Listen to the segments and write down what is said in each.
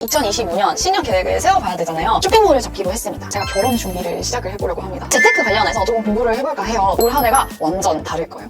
2025년 신년 계획을 세워봐야 되잖아요. 쇼핑몰을 잡기로 했습니다. 제가 결혼 준비를 시작을 해보려고 합니다. 재테크 관련해서 조금 공부를 해볼까 해요. 올 한 해가 완전 다를 거예요.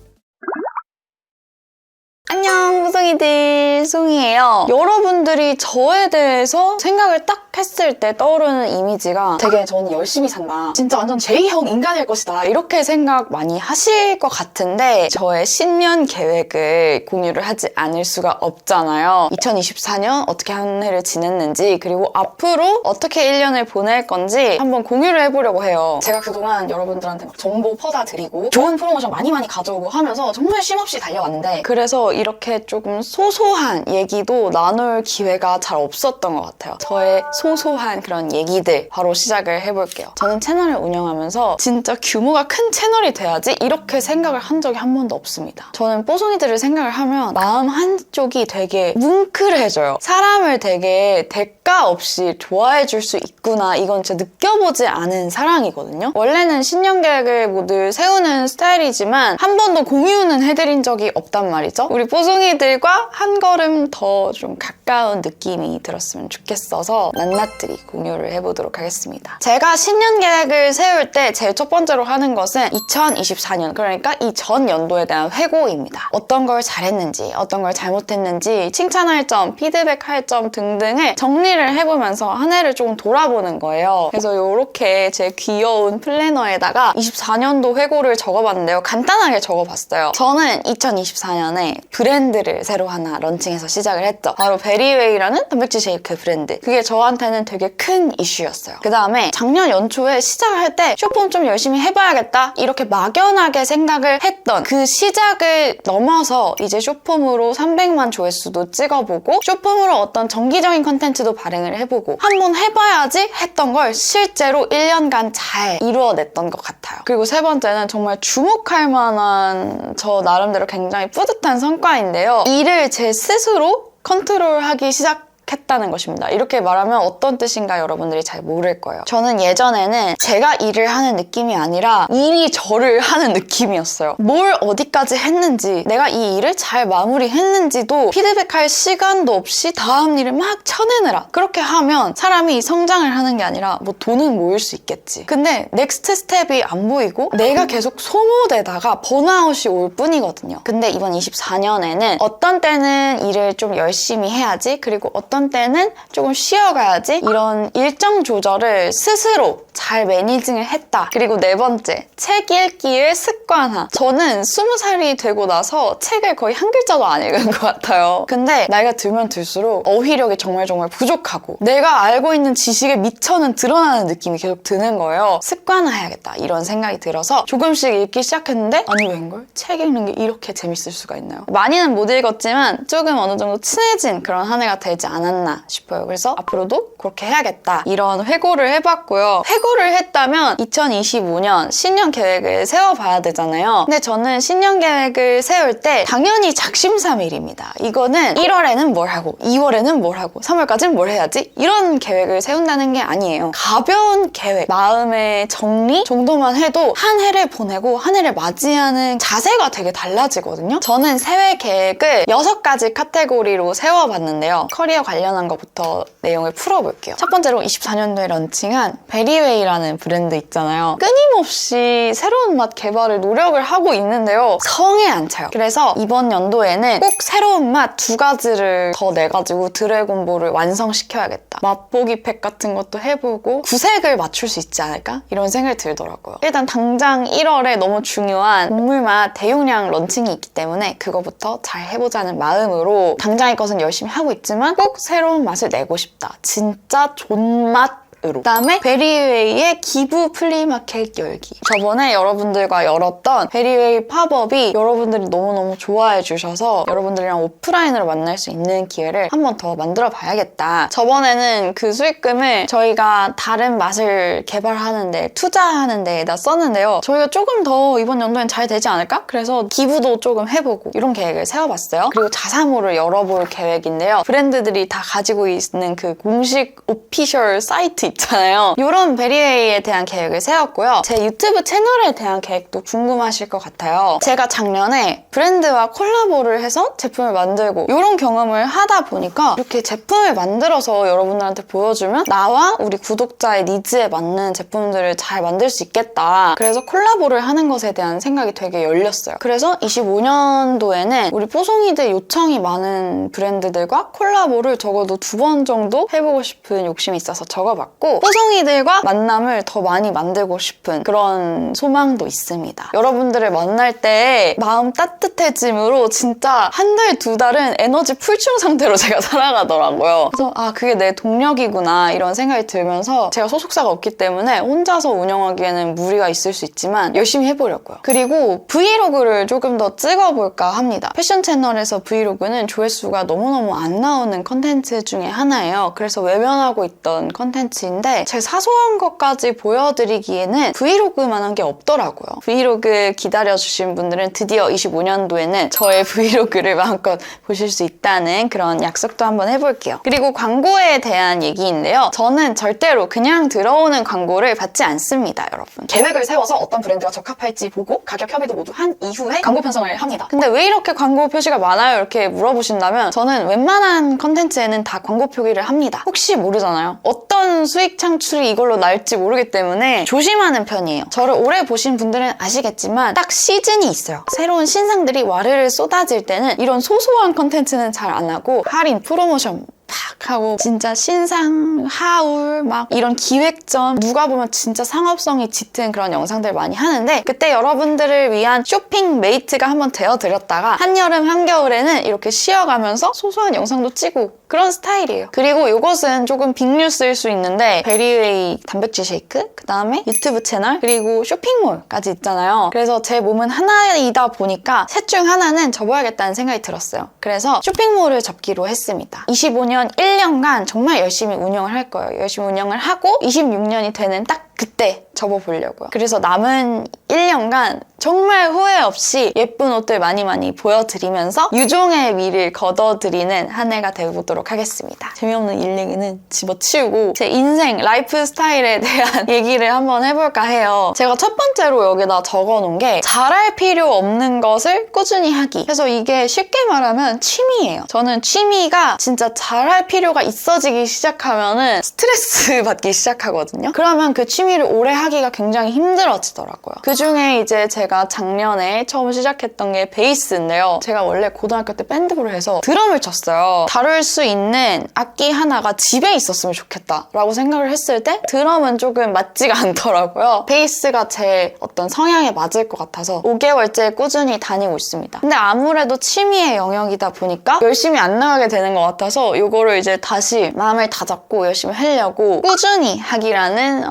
안녕, 호송이들, 송이에요. 여러분들이 저에 대해서 생각을 딱 했을 때 떠오르는 이미지가 되게 저는 열심히 산다, 진짜 완전 제2형 인간일 것이다, 이렇게 생각 많이 하실 것 같은데 저의 신년 계획을 공유를 하지 않을 수가 없잖아요. 2024년 어떻게 한 해를 지냈는지, 그리고 앞으로 어떻게 1년을 보낼 건지 한번 공유를 해보려고 해요. 제가 그동안 여러분들한테 막 정보 퍼다 드리고 좋은 프로모션 많이 가져오고 하면서 정말 쉼없이 달려왔는데, 그래서 이렇게 조금 소소한 얘기도 나눌 기회가 잘 없었던 것 같아요. 저의 소소한 그런 얘기들 바로 시작을 해볼게요. 저는 채널을 운영하면서 진짜 규모가 큰 채널이 돼야지 이렇게 생각을 한 적이 한 번도 없습니다. 저는 뽀송이들을 생각을 하면 마음 한쪽이 되게 뭉클해져요. 사람을 되게 대가 없이 좋아해 줄 수 있구나, 이건 진짜 느껴보지 않은 사랑이거든요. 원래는 신년 계획을 모두 세우는 스타일이지만 한 번도 공유는 해드린 적이 없단 말이죠. 우리 뽀송이들과 한 걸음 더 좀 가까운 느낌이 들었으면 좋겠어서 낱낱이 공유를 해보도록 하겠습니다. 제가 신년 계획을 세울 때 제일 첫 번째로 하는 것은 2024년, 그러니까 이 전 연도에 대한 회고입니다. 어떤 걸 잘했는지, 어떤 걸 잘못했는지, 칭찬할 점, 피드백할 점 등등을 정리를 해보면서 한 해를 조금 돌아보는 거예요. 그래서 이렇게 제 귀여운 플래너에다가 24년도 회고를 적어봤는데요. 간단하게 적어봤어요. 저는 2024년에 브랜드를 새로 하나 런칭해서 시작을 했죠. 바로 베리웨이라는 단백질 쉐이크 브랜드. 그게 저한테는 되게 큰 이슈였어요. 그 다음에 작년 연초에 시작을 할 때 쇼폼 좀 열심히 해봐야겠다, 이렇게 막연하게 생각을 했던 그 시작을 넘어서 이제 쇼폼으로 300만 조회수도 찍어보고 쇼폼으로 어떤 정기적인 컨텐츠도 발행을 해보고 한번 해봐야지 했던 걸 실제로 1년간 잘 이루어냈던 것 같아요. 그리고 세 번째는 정말 주목할 만한 저 나름대로 굉장히 뿌듯한 성과인데요. 일을 제 스스로 컨트롤하기 시작했다는 것입니다. 이렇게 말하면 어떤 뜻인가 여러분들이 잘 모를 거예요. 저는 예전에는 제가 일을 하는 느낌이 아니라 일이 저를 하는 느낌이었어요. 뭘 어디까지 했는지, 내가 이 일을 잘 마무리했는지도 피드백할 시간도 없이 다음 일을 막 쳐내느라, 그렇게 하면 사람이 성장을 하는 게 아니라 뭐 돈은 모일 수 있겠지, 근데 넥스트 스텝이 안 보이고 내가 계속 소모되다가 번아웃이 올 뿐이거든요. 근데 이번 24년에는 어떤 때는 일을 좀 열심히 해야지, 그리고 어떤 때는 조금 쉬어가야지, 이런 일정 조절을 스스로 잘 매니징을 했다. 그리고 네 번째, 책 읽기의 습관화. 저는 20살이 되고 나서 책을 거의 한 글자도 안 읽은 것 같아요. 근데 나이가 들면 들수록 어휘력이 정말 부족하고 내가 알고 있는 지식의 미천은 드러나는 느낌이 계속 드는 거예요. 습관화해야겠다, 이런 생각이 들어서 조금씩 읽기 시작했는데, 아니 웬걸? 책 읽는 게 이렇게 재밌을 수가 있나요? 많이는 못 읽었지만 조금 어느 정도 친해진 그런 한 해가 되지 않았나 싶어요. 그래서 앞으로도 그렇게 해야겠다, 이런 회고를 해봤고요. 회고를 했다면 2025년 신년 계획을 세워봐야 되잖아요. 근데 저는 신년 계획을 세울 때 당연히 작심삼일입니다. 이거는 1월에는 뭘 하고 2월에는 뭘 하고 3월까지는 뭘 해야지, 이런 계획을 세운다는 게 아니에요. 가벼운 계획, 마음의 정리 정도만 해도 한 해를 보내고 한 해를 맞이하는 자세가 되게 달라지거든요. 저는 새해 계획을 6가지 카테고리로 세워봤는데요. 커리어 관련한 것부터 내용을 풀어볼게요. 첫 번째로 24년도에 런칭한 베리웨이라는 브랜드 있잖아요. 끊임없이 새로운 맛 개발을 노력을 하고 있는데요. 성에 안 차요. 그래서 이번 연도에는 꼭 새로운 맛 2가지를 더 내가지고 드래곤볼을 완성시켜야겠다. 맛보기 팩 같은 것도 해보고 구색을 맞출 수 있지 않을까? 이런 생각이 들더라고요. 일단 당장 1월에 너무 중요한 곡물맛 대용량 런칭이 있기 때문에 그거부터 잘 해보자는 마음으로 당장의 것은 열심히 하고 있지만 꼭 새로운 맛을 내고 싶다. 진짜 존맛. 그다음에 베리웨이의 기부 플리마켓 열기. 저번에 여러분들과 열었던 베리웨이 팝업이 여러분들이 너무너무 좋아해 주셔서 여러분들이랑 오프라인으로 만날 수 있는 기회를 한 번 더 만들어 봐야겠다. 저번에는 그 수익금을 저희가 다른 맛을 개발하는데, 투자하는 데에다 썼는데요. 저희가 조금 더 이번 연도엔 잘 되지 않을까? 그래서 기부도 조금 해보고 이런 계획을 세워봤어요. 그리고 자사몰을 열어볼 계획인데요. 브랜드들이 다 가지고 있는 그 공식 오피셜 사이트 있잖아요. 이런 베리웨이에 대한 계획을 세웠고요. 제 유튜브 채널에 대한 계획도 궁금하실 것 같아요. 제가 작년에 브랜드와 콜라보를 해서 제품을 만들고 이런 경험을 하다 보니까 이렇게 제품을 만들어서 여러분들한테 보여주면 나와 우리 구독자의 니즈에 맞는 제품들을 잘 만들 수 있겠다. 그래서 콜라보를 하는 것에 대한 생각이 되게 열렸어요. 그래서 25년도에는 우리 뽀송이들 요청이 많은 브랜드들과 콜라보를 적어도 2번 정도 해보고 싶은 욕심이 있어서 적어봤고, 뽀송이들과 만남을 더 많이 만들고 싶은 그런 소망도 있습니다. 여러분들을 만날 때 마음 따뜻해짐으로 진짜 한 달, 2달은 에너지 풀충 상태로 제가 살아가더라고요. 그래서 그게 내 동력이구나 이런 생각이 들면서, 제가 소속사가 없기 때문에 혼자서 운영하기에는 무리가 있을 수 있지만 열심히 해보려고요. 그리고 브이로그를 조금 더 찍어볼까 합니다. 패션 채널에서 브이로그는 조회수가 너무너무 안 나오는 컨텐츠 중에 하나예요. 그래서 외면하고 있던 컨텐츠인데 제 사소한 것까지 보여드리기에는 브이로그만한 게 없더라고요. 브이로그 기다려주신 분들은 드디어 25년도에는 저의 브이로그를 마음껏 보실 수 있다는 그런 약속도 한번 해볼게요. 그리고 광고에 대한 얘기인데요. 저는 절대로 그냥 들어오는 광고를 받지 않습니다, 여러분. 계획을 세워서 어떤 브랜드가 적합할지 보고 가격 협의도 모두 한 이후에 광고 편성을 합니다. 근데 왜 이렇게 광고 표시가 많아요? 이렇게 물어보신다면 저는 웬만한 컨텐츠에는 다 광고 표기를 합니다. 혹시 모르잖아요. 어떤 수익 창출이 이걸로 날지 모르기 때문에 조심하는 편이에요. 저를 오래 보신 분들은 아시겠지만 딱 시즌이 있어요. 새로운 신상들이 와르르 쏟아질 때는 이런 소소한 컨텐츠는 잘 안 하고 할인, 프로모션 팍 하고 진짜 신상, 하울, 막 이런 기획전, 누가 보면 진짜 상업성이 짙은 그런 영상들 많이 하는데, 그때 여러분들을 위한 쇼핑 메이트가 한번 되어드렸다가 한여름, 한겨울에는 이렇게 쉬어가면서 소소한 영상도 찍고 그런 스타일이에요. 그리고 이것은 조금 빅뉴스일 수 있는데 베리웨이 단백질 쉐이크, 그 다음에 유튜브 채널, 그리고 쇼핑몰까지 있잖아요. 그래서 제 몸은 하나이다 보니까 셋 중 하나는 접어야겠다는 생각이 들었어요. 그래서 쇼핑몰을 접기로 했습니다. 25년 1년간 정말 열심히 운영을 할 거예요. 열심히 운영을 하고 26년이 되는 딱 그때 접어보려고요. 그래서 남은 1년간 정말 후회 없이 예쁜 옷들 많이 보여드리면서 유종의 미를 거둬드리는 한 해가 되어보도록 하겠습니다. 재미없는 일 얘기는 집어치우고 제 인생, 라이프 스타일에 대한 얘기를 한번 해볼까 해요. 제가 첫 번째로 여기다 적어놓은 게 잘할 필요 없는 것을 꾸준히 하기. 그래서 이게 쉽게 말하면 취미예요. 저는 취미가 진짜 잘할 필요가 있어지기 시작하면은 스트레스 받기 시작하거든요. 그러면 그 취미를 오래 하기가 굉장히 힘들어지더라고요. 그 중에 이제 제가 작년에 처음 시작했던 게 베이스인데요. 제가 원래 고등학교 때 밴드부를 해서 드럼을 쳤어요. 다룰 수 있는 악기 하나가 집에 있었으면 좋겠다라고 생각을 했을 때 드럼은 조금 맞지가 않더라고요. 베이스가 제 어떤 성향에 맞을 것 같아서 5개월째 꾸준히 다니고 있습니다. 근데 아무래도 취미의 영역이다 보니까 열심히 안 나가게 되는 것 같아서 이거를 이제 다시 마음을 다잡고 열심히 하려고 꾸준히 하기라는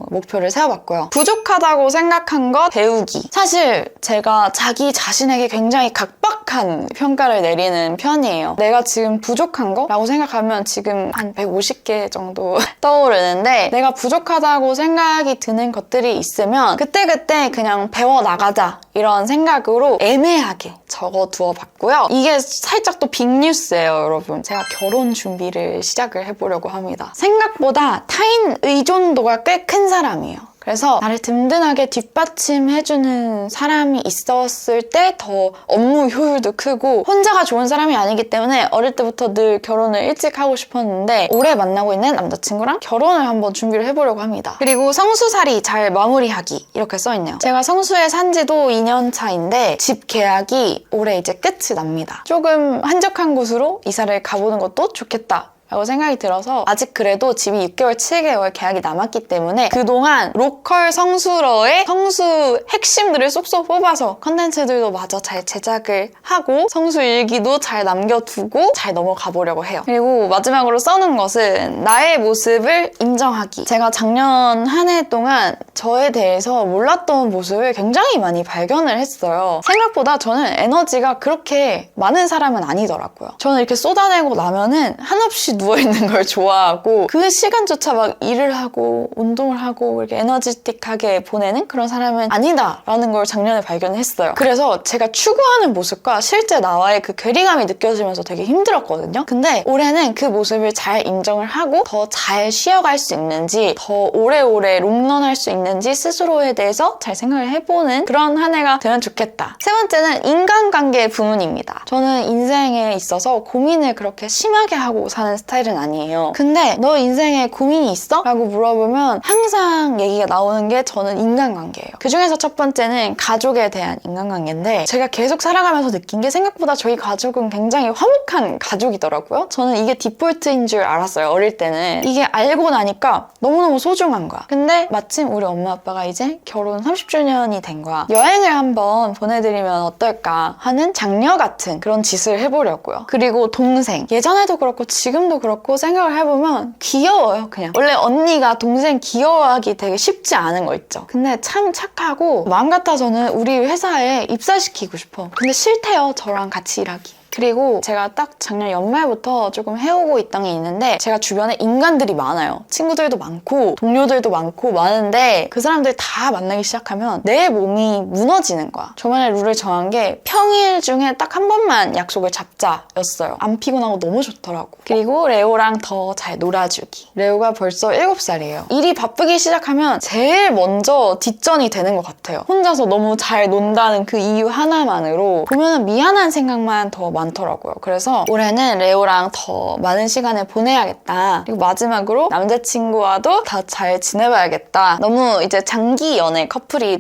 목표를 세워봤고요. 부족하다고 생각한 것 배우기. 사실 제가 자기 자신에게 굉장히 각박한 평가를 내리는 편이에요. 내가 지금 부족한 거라고 생각하면 지금 한 150개 정도 떠오르는데, 내가 부족하다고 생각이 드는 것들이 있으면 그때그때 그냥 배워나가자 이런 생각으로 애매하게 적어두어 봤고요. 이게 살짝 또 빅뉴스예요, 여러분. 제가 결혼 준비를 시작을 해보려고 합니다. 생각보다 타인 의존도가 꽤 큰 사람이에요. 그래서 나를 든든하게 뒷받침해주는 사람이 있었을 때 더 업무 효율도 크고, 혼자가 좋은 사람이 아니기 때문에 어릴 때부터 늘 결혼을 일찍 하고 싶었는데 올해 만나고 있는 남자친구랑 결혼을 한번 준비를 해보려고 합니다. 그리고 성수살이 잘 마무리하기 이렇게 써있네요. 제가 성수에 산 지도 2년 차인데 집 계약이 올해 이제 끝이 납니다. 조금 한적한 곳으로 이사를 가보는 것도 좋겠다 라고 생각이 들어서, 아직 그래도 집이 6개월, 7개월 계약이 남았기 때문에 그동안 로컬 성수러의 성수 핵심들을 쏙쏙 뽑아서 컨텐츠들도 마저 잘 제작을 하고 성수 일기도 잘 남겨두고 잘 넘어가 보려고 해요. 그리고 마지막으로 써놓은 것은 나의 모습을 인정하기. 제가 작년 한 해 동안 저에 대해서 몰랐던 모습을 굉장히 많이 발견을 했어요. 생각보다 저는 에너지가 그렇게 많은 사람은 아니더라고요. 저는 이렇게 쏟아내고 나면은 한없이 누워있는 걸 좋아하고 그 시간조차 막 일을 하고 운동을 하고 이렇게 에너지틱하게 보내는 그런 사람은 아니다라는 걸 작년에 발견했어요. 그래서 제가 추구하는 모습과 실제 나와의 그 괴리감이 느껴지면서 되게 힘들었거든요. 근데 올해는 그 모습을 잘 인정을 하고 더 잘 쉬어갈 수 있는지, 더 오래오래 롱런할 수 있는지 스스로에 대해서 잘 생각을 해보는 그런 한 해가 되면 좋겠다. 세 번째는 인간관계 부문입니다. 저는 인생에 있어서 고민을 그렇게 심하게 하고 사는 스타일은 아니에요. 근데 너 인생에 고민이 있어? 라고 물어보면 항상 얘기가 나오는 게 저는 인간관계예요. 그 중에서 첫 번째는 가족에 대한 인간관계인데 제가 계속 살아가면서 느낀 게 생각보다 저희 가족은 굉장히 화목한 가족이더라고요. 저는 이게 디폴트인 줄 알았어요. 어릴 때는. 이게 알고 나니까 너무너무 소중한 거야. 근데 마침 우리 엄마 아빠가 이제 결혼 30주년이 된 거야. 여행을 한번 보내드리면 어떨까 하는 장녀 같은 그런 짓을 해보려고요. 그리고 동생. 예전에도 그렇고 지금도 그렇고 생각을 해보면 귀여워요, 그냥. 원래 언니가 동생 귀여워하기 되게 쉽지 않은 거 있죠. 근데 참 착하고 마음 같아서는 우리 회사에 입사시키고 싶어. 근데 싫대요, 저랑 같이 일하기. 그리고 제가 딱 작년 연말부터 조금 해오고 있던 게 있는데 제가 주변에 인간들이 많아요. 친구들도 많고 동료들도 많고 많은데 그 사람들 다 만나기 시작하면 내 몸이 무너지는 거야. 저만의 룰을 정한 게 평일 중에 딱 한 번만 약속을 잡자였어요. 안 피곤하고 너무 좋더라고. 그리고 레오랑 더 잘 놀아주기. 레오가 벌써 7살이에요. 일이 바쁘기 시작하면 제일 먼저 뒷전이 되는 것 같아요. 혼자서 너무 잘 논다는 그 이유 하나만으로 보면 미안한 생각만 더 많더라고요. 그래서 올해는 레오랑 더 많은 시간을 보내야겠다. 그리고 마지막으로 남자친구와도 다 잘 지내봐야겠다. 너무 이제 장기 연애 커플이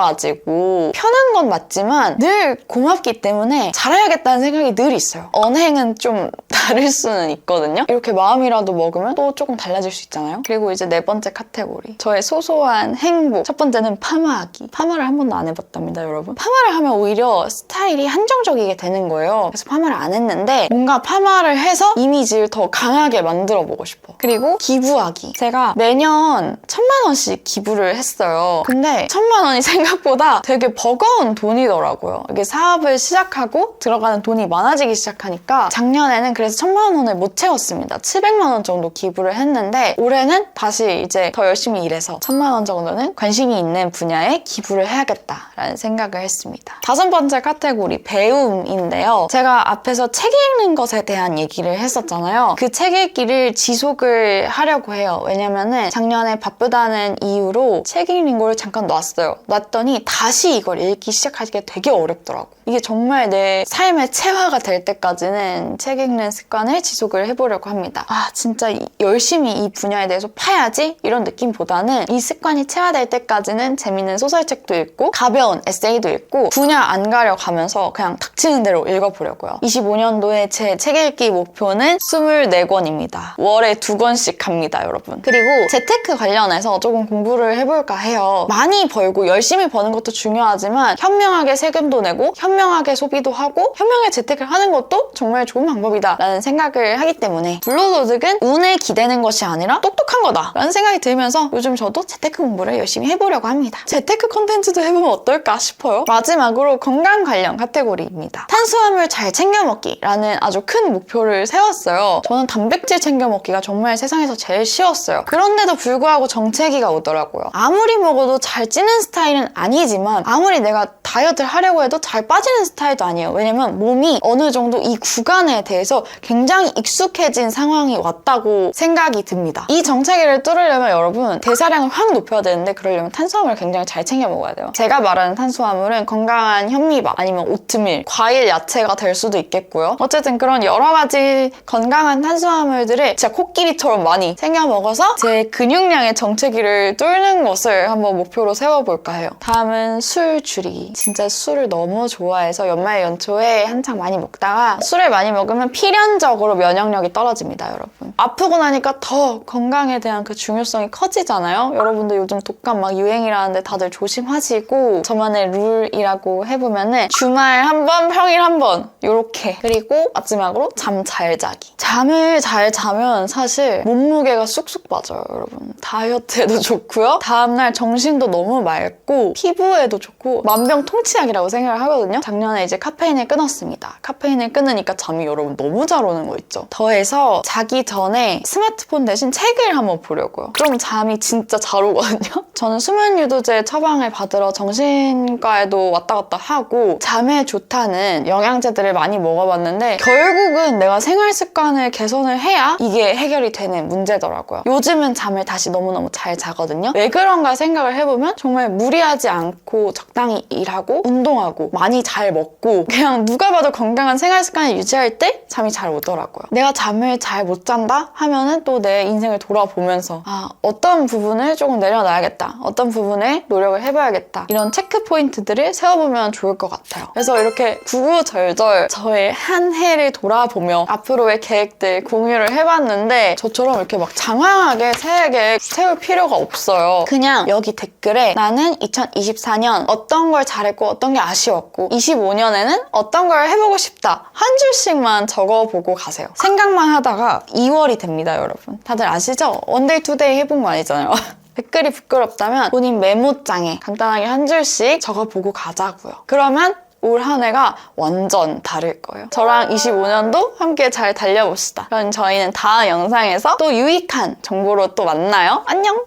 되어가지고 편한 건 맞지만 늘 고맙기 때문에 잘해야겠다는 생각이 늘 있어요. 언행은 좀 다를 수는 있거든요. 이렇게 마음이라도 먹으면 또 조금 달라질 수 있잖아요. 그리고 이제 네 번째 카테고리. 저의 소소한 행복. 첫 번째는 파마하기. 파마를 한 번도 안 해봤답니다, 여러분. 파마를 하면 오히려 스타일이 한정적이게 되는 거예요. 그래서 파마를 안 했는데 뭔가 파마를 해서 이미지를 더 강하게 만들어 보고 싶어. 그리고 기부하기. 제가 매년 1,000만 원씩 기부를 했어요. 근데 1,000만 원이 생각보다 되게 버거운 돈이더라고요. 이게 사업을 시작하고 들어가는 돈이 많아지기 시작하니까 작년에는 그래서 1,000만 원을 못 채웠습니다. 700만 원 정도 기부를 했는데 올해는 다시 이제 더 열심히 일해서 1,000만 원 정도는 관심이 있는 분야에 기부를 해야겠다라는 생각을 했습니다. 다섯 번째 카테고리 배움인데요. 제가 앞에서 책 읽는 것에 대한 얘기를 했었잖아요. 그 책 읽기를 지속을 하려고 해요. 왜냐면은 작년에 바쁘다는 이유로 책 읽는 걸 잠깐 놨어요. 놨더니 다시 이걸 읽기 시작하기가 되게 어렵더라고. 이게 정말 내 삶의 체화가 될 때까지는 책 읽는 습관을 지속을 해보려고 합니다. 아, 진짜 열심히 이 분야에 대해서 파야지? 이런 느낌보다는 이 습관이 체화될 때까지는 재밌는 소설책도 읽고 가벼운 에세이도 읽고 분야 안 가려가면서 그냥 닥치는 대로 읽어보려고요. 25년도에 제 책 읽기 목표는 24권입니다. 월에 2권씩 갑니다, 여러분. 그리고 재테크 관련해서 조금 공부를 해볼까 해요. 많이 벌고 열심히 버는 것도 중요하지만 현명하게 세금도 내고 현명하게 소비도 하고 현명하게 재테크를 하는 것도 정말 좋은 방법이다 라는 생각을 하기 때문에 불로소득은 운에 기대는 것이 아니라 똑똑한 거다 라는 생각이 들면서 요즘 저도 재테크 공부를 열심히 해보려고 합니다. 재테크 콘텐츠도 해보면 어떨까 싶어요. 마지막으로 건강 관련 카테고리입니다. 탄수화물 잘 챙겨 먹기라는 아주 큰 목표를 세웠어요. 저는 단백질 챙겨 먹기가 정말 세상에서 제일 쉬웠어요. 그런데도 불구하고 정체기가 오더라고요. 아무리 먹어도 잘 찌는 스타일은 아니지만 아무리 내가 다이어트를 하려고 해도 잘 빠지는 스타일도 아니에요. 왜냐면 몸이 어느 정도 이 구간에 대해서 굉장히 익숙해진 상황이 왔다고 생각이 듭니다. 이 정체기를 뚫으려면 여러분 대사량을 확 높여야 되는데 그러려면 탄수화물을 굉장히 잘 챙겨 먹어야 돼요. 제가 말하는 탄수화물은 건강한 현미밥 아니면 오트밀, 과일, 야채가 될 수도 있겠고요. 어쨌든 그런 여러 가지 건강한 탄수화물들을 진짜 코끼리처럼 많이 챙겨 먹어서 제 근육량의 정체기를 뚫는 것을 한번 목표로 세워볼까 해요. 다음은 술 줄이기. 진짜 술을 너무 좋아해서 연말 연초에 한창 많이 먹다가 술을 많이 먹으면 필연적으로 면역력이 떨어집니다, 여러분. 아프고 나니까 더 건강에 대한 그 중요성이 커지잖아요. 여러분들 요즘 독감 막 유행이라는데 다들 조심하시고 저만의 룰이라고 해보면은 주말 한 번, 평일 한 번 요렇게. 그리고 마지막으로 잠 잘 자기. 잠을 잘 자면 사실 몸무게가 쑥쑥 빠져요, 여러분. 다이어트에도 좋고요. 다음날 정신도 너무 맑고 피부에도 좋고 만병통치약이라고 생각을 하거든요. 작년에 이제 카페인을 끊었습니다. 카페인을 끊으니까 잠이 여러분 너무 잘 오는 거 있죠? 더해서 자기 전에 스마트폰 대신 책을 한번 보려고요. 그럼 잠이 진짜 잘 오거든요? 저는 수면 유도제 처방을 받으러 정신과에도 왔다 갔다 하고 잠에 좋다는 영양제들을 많이 먹어봤는데 결국은 내가 생활 습관을 개선을 해야 이게 해결이 되는 문제더라고요. 요즘은 잠을 다시 너무너무 잘 자거든요. 왜 그런가 생각을 해보면 정말 무리하지 않고 적당히 일하고 운동하고 많이 잘 먹고 그냥 누가 봐도 건강한 생활 습관을 유지할 때 잠이 잘 오더라고요. 내가 잠을 잘 못 잔다 하면은 또 내 인생을 돌아보면서 어떤 부분을 조금 내려놔야겠다. 어떤 부분에 노력을 해봐야겠다. 이런 체크 포인트들을 세워보면 좋을 것 같아요. 그래서 이렇게 구구절절 저의 한 해를 돌아보며 앞으로의 계획들 공유를 해봤는데 저처럼 이렇게 막 장황하게 새하게 세울 필요가 없어요. 그냥 여기 댓글에 나는 2024년 어떤 걸 잘했고 어떤 게 아쉬웠고 25년에는 어떤 걸 해보고 싶다 한 줄씩만 적어보고 가세요. 생각만 하다가 2월이 됩니다, 여러분. 다들 아시죠? 원데이 투데이 해본 거 아니잖아요. 댓글이 부끄럽다면 본인 메모장에 간단하게 한 줄씩 적어보고 가자고요. 그러면 올 한 해가 완전 다를 거예요. 저랑 25년도 함께 잘 달려봅시다. 그럼 저희는 다음 영상에서 또 유익한 정보로 또 만나요. 안녕!